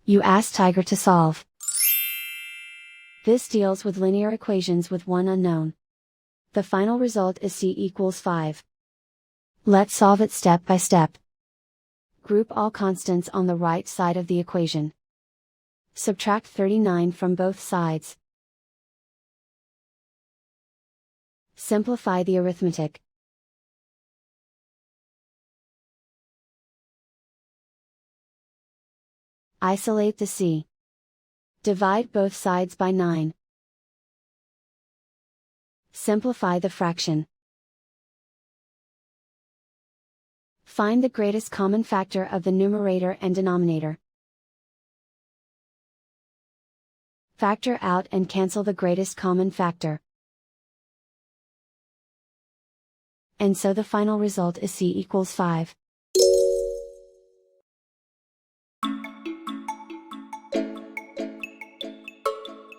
You ask Tiger to solve. This deals with linear equations with one unknown. The final result is c equals 5. Let's solve it step by step. Group all constants on the right side of the equation. Subtract 39 from both sides. Simplify the arithmetic. Isolate the c. Divide both sides by 9. Simplify the fraction. Find the greatest common factor of the numerator and denominator. Factor out and cancel the greatest common factor. And so the final result is c equals 5.